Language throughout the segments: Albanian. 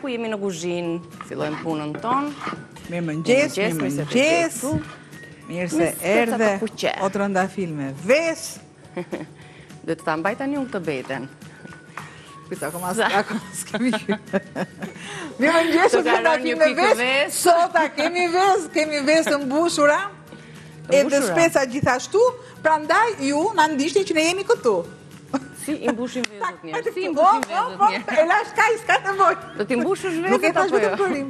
pakaku, jemi në kuzhinë, fillojmë punën tonë. Mirëmëngjes. Mirë se erdhe, o të rëndafil me ves. Dhe të ta mbaj tani unë këtë beten. Pita, akoma s'kemi qyre. Mirëmëngjes, o të rëndafil me ves. Sota, kemi ves të mbushura. Edhe speca gjithashtu, pra ndaj ju në ndishtin që ne jemi këtu. Si i mbushim vezët njerë, E lash kaj, s'ka të voj. Do t'i mbushush vezët Nuk e tash apo jo? vetëm përim.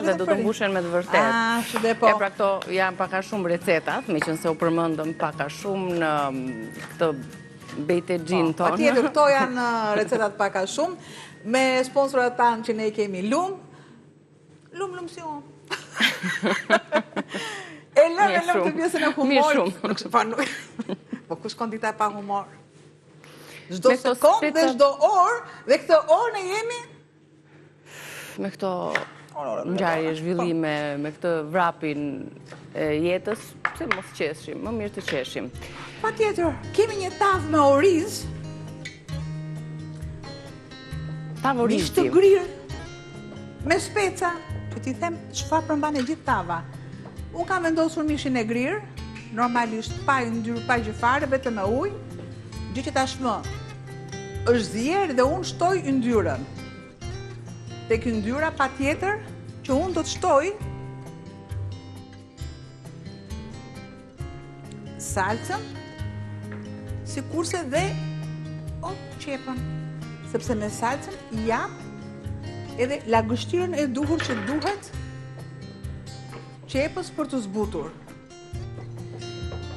Dhe do të mbushen me të vërtet. Shde po. Pra këto janë paka shumë recetat, me qënë se u përmëndëm paka shumë në këtë bejte gjinë tonë. Patjetër, këto janë recetat paka shumë, me sponsorat tanë që ne kemi lumë si unë. E lëmë të pjesën e humorit. Mi shumë. Po kush kon dita pa humor? Çdo sekondë dhe çdo orë, dhe këtë orë ne jemi me këto ngjarje, zhvillime, me këtë vrapin e jetës, pse mos qeshim, më mirë të qeshim. Patjetër, kemi një tavë me oriz. Tavë orizi. Mish të grirë, me speca, që ti them çfarë përmban e gjithë tava. Unë kam vendosur mishin e grirë, normalisht pa yndyrë, pa gjë fare, vetëm me ujë, gjë që tashmë është zjerë dhe unë shtoj yndyrën. Tek yndyra patjetër që unë do të shtoj salcën, sikurse dhe qepën, sepse me salcën jap edhe lagështirën e duhur që duhet qepës për të zbutur.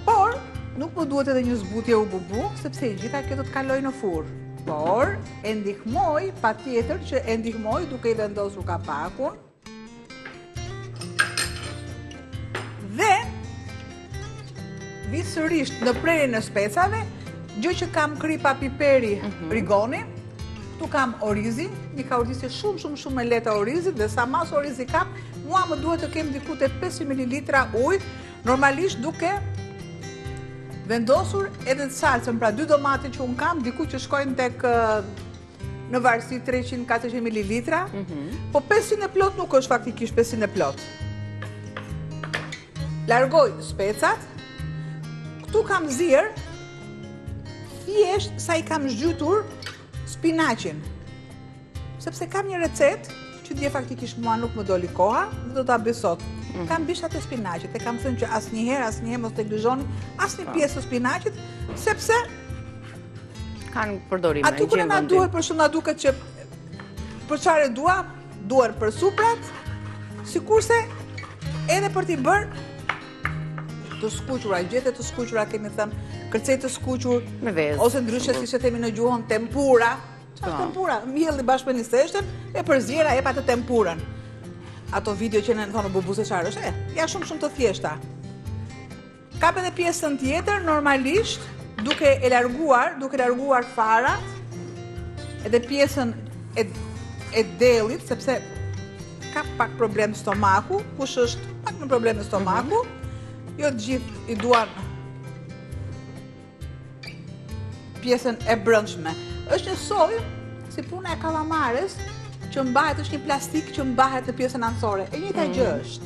Por, nuk më duhet edhe një zbutje u bubu, sepse i gjitha kjo do të kaloj në furrë. Por, e ndihmoj, patjetër që e ndihmoj duke i vendosur kapakun. Dhe, vi sërisht në prerjen e specave, gjë që kam kripa piperi rigoni, këtu kam orizin, një ka orizje shumë me leta orizit, dhe sa mas orizi kam, mua më duhet të kem diku te 500 ml ujë, normalisht duke vendosur edhe të salcën, pra 2 domate që unë kam, diku që shkojnë tek në varësi 300-400 ml, po 500 e plot nuk është faktikisht 500 e plot. Largoj specat, këtu kam zirë, thjesht sa i kam zhytur spinaqin, sepse kam një recet që dje faktikisht mua nuk më doli koha dhe do ta besot. Kam bishat e spinaqit e kam thënë që asnjëherë mos të neglizhoni asnjë pjesë të spinaqit, sepse kanë përdorime. Aty kur na duhet, për shumë na duket që për çfarë duar për suprat, sikurse edhe për t'i bërë të skuqura, gjete të skuqura, kemi thënë, kërcej të skuqur, me vezë, ose ndryshe si që themi në gjuhën tempura. Çfarë tempura? Mjelli bashkë me një seshten e përzjera e pa të tempurën. Ato video që në thonë bubuse qarë është, ja shumë të thjeshta. Kap edhe pjesën tjetër, normalisht, duke e larguar farat, edhe pjesën e delit, sepse ka pak problem stomaku, kush është pak në problem në stomaku, jo të gjithë i duan pjesën e brendshme. Është një soj, si puna e kalamares, që mbahet, është një plastik që mbahet në pjesën anësore. E njëjta gjë është.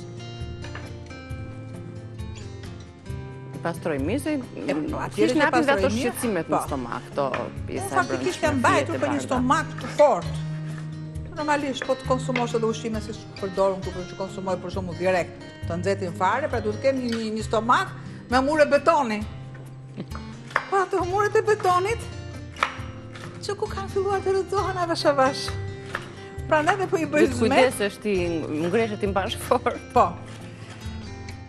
Pastroj mirë se kish në apin dhe ato shqetësimet në stomak, këto pjesa brendshme. Faktikisht janë mbajtur për një stomak të fortë. Normalisht, po të konsumosh edhe ushqime si përdorun këtu që konsumoj për shembull direkt, të nxehtin fare, pra duhet të kem një stomak me mure betoni. Po ato muret e betonit që ku kanë filluar të rëzohen avash avash. Pra ne dhe po i bëj zmet. Kujdesesh ti, ngreshet ti mbash fort. Po.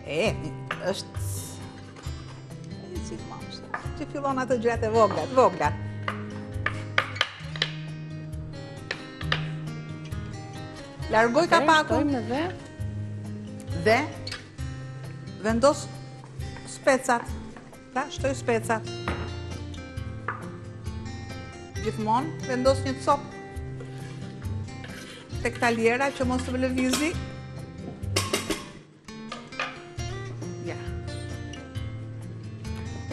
Është si mosh. Që fillon ato gjërat e vogla. Largoj kapakun dhe vendos specat. Pra, shtoj specat. Gjithmonë vendos një copë tek taliera që mos të lëvizi. Ja.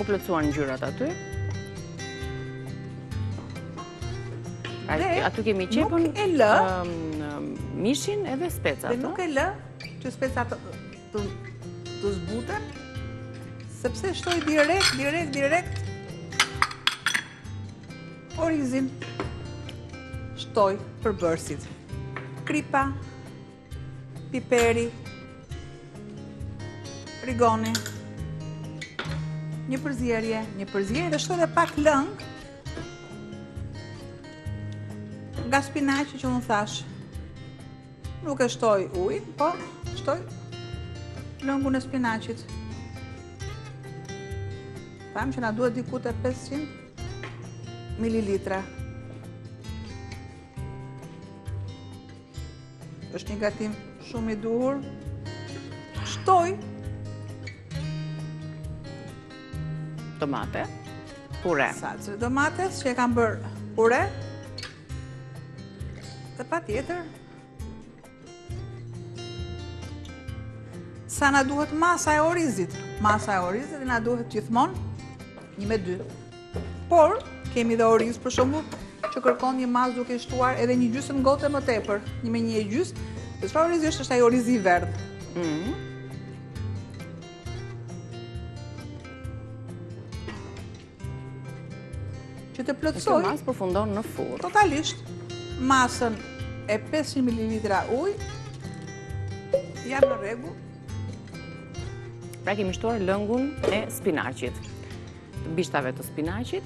U plotësuan ngjyrat aty. Aty kemi qepën, nuk e lë, mishin edhe specat. dhe nuk e lë që specat të zbuten, sepse shtoj direkt orizin. Shtoj përbërësit. Kripa, piperi, rigoni, një përzierje dhe shtoj dhe pak lëng nga spinaqi që unë thash. Nuk e shtoj ujë, po shtoj lëngun e spinaqit. Tham që na duhet diku te 500 mililitra. Është një gatim shumë i duhur. Shtoj tomate, pure. Salcë tomates që e kam bërë pure. Dhe patjetër sa na duhet masa e orizit. Masa e orizit na duhet gjithmonë 1/2. Por kemi dhe oriz për shembull që kërkon një masë duke shtuar edhe një gjysmë gote më tepër, 1/1/2. Dhe çfarë orizi është ai orizi i verdh. Që të plotësoj. Kjo masë përfundon në furrë. Totalisht masën e 500 ml ujë jam në rregull. Pra kemi shtuar lëngun e spinaqit, të bishtave të spinaqit.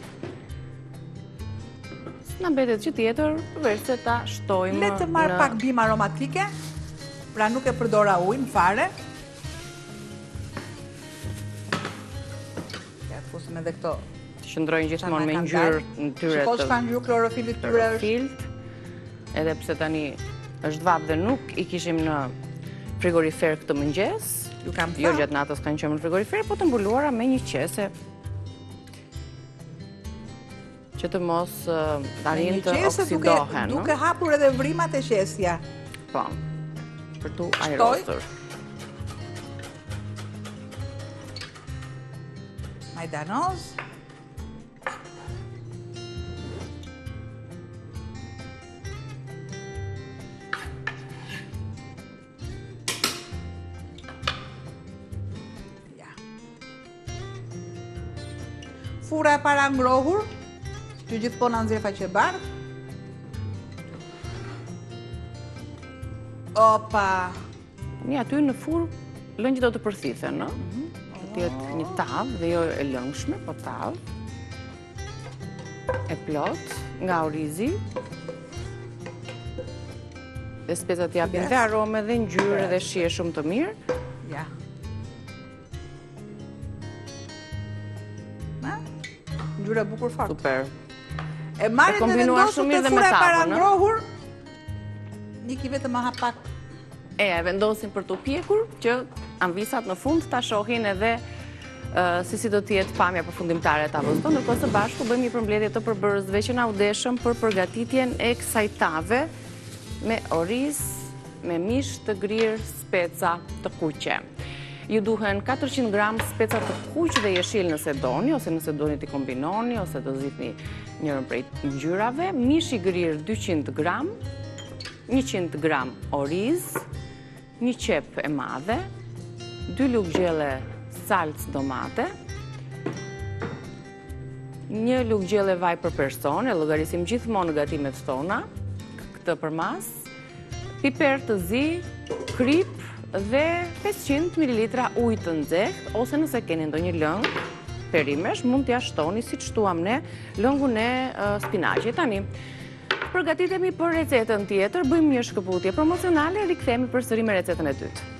Na mbetet që tjetër, përveç se ta shtojmë Le të marr pak bimë aromatike, pra nuk e përdora ujin fare. Ja të fusim edhe këto. Të qëndrojnë gjithmonë me ngjyrë në tyre Shiko çka ngjyrë klorofilit tyre është. Edhe pse tani është vap dhe nuk i kishim në frigorifer këtë mëngjes. Jo gjatë natës kanë qenë në frigorifer, po të mbuluara me një qese që të mos arrin të oksidohen. Duke hapur edhe vrimat e qesja. Po, për tu aerosur. Majdanoz. Fura e para ngrohur, që gjithmonë na nxjerr faqe bardhë. Opa! Një aty në furrë lëngjit do të përthithen, no? Të jetë një tavë dhe jo e lëngshme, po tavë. E plot nga orizi. Dhe specat japin dhe arome dhe ngjyrë dhe shije shumë të mirë. Ja. Ngjyra e bukur fort. Super. E marrin dhe vendosur të fura e para ngrohur. Niki vetëm ma hap pak. E vendosin për të pjekur që anvisat në fund ta shohin edhe si do të jetë pamja përfundimtare e tavës tonë, ndërkohë së bashku bëjmë një përmbledhje të përbërësve që na u deshëm për përgatitjen e kësaj tave me oriz, me mish të grirë, speca të kuqe. Ju duhen 400 gram speca të kuq dhe jeshil nëse doni, ose nëse doni t'i kombinoni, ose të zgjidhni njërën prej ngjyrave, mish i grirë 200 gram, 100 gram oriz, një qep e madhe, 2 lugë gjelle salcë domate, 1 lugë gjelle vaj për person, e llogarisim gjithmonë në gatimet tona, këtë përmas, piper të zi, krip, dhe 500 ml ujë të nxehtë, ose nëse keni ndonjë lëng perimesh, mund t'ja shtoni si që shtuam ne lëngun e spinaqit. Tani, përgatitemi për recetën tjetër, bëjmë një shkëputje promocionale, rikthehemi përsëri me recetën e dytë.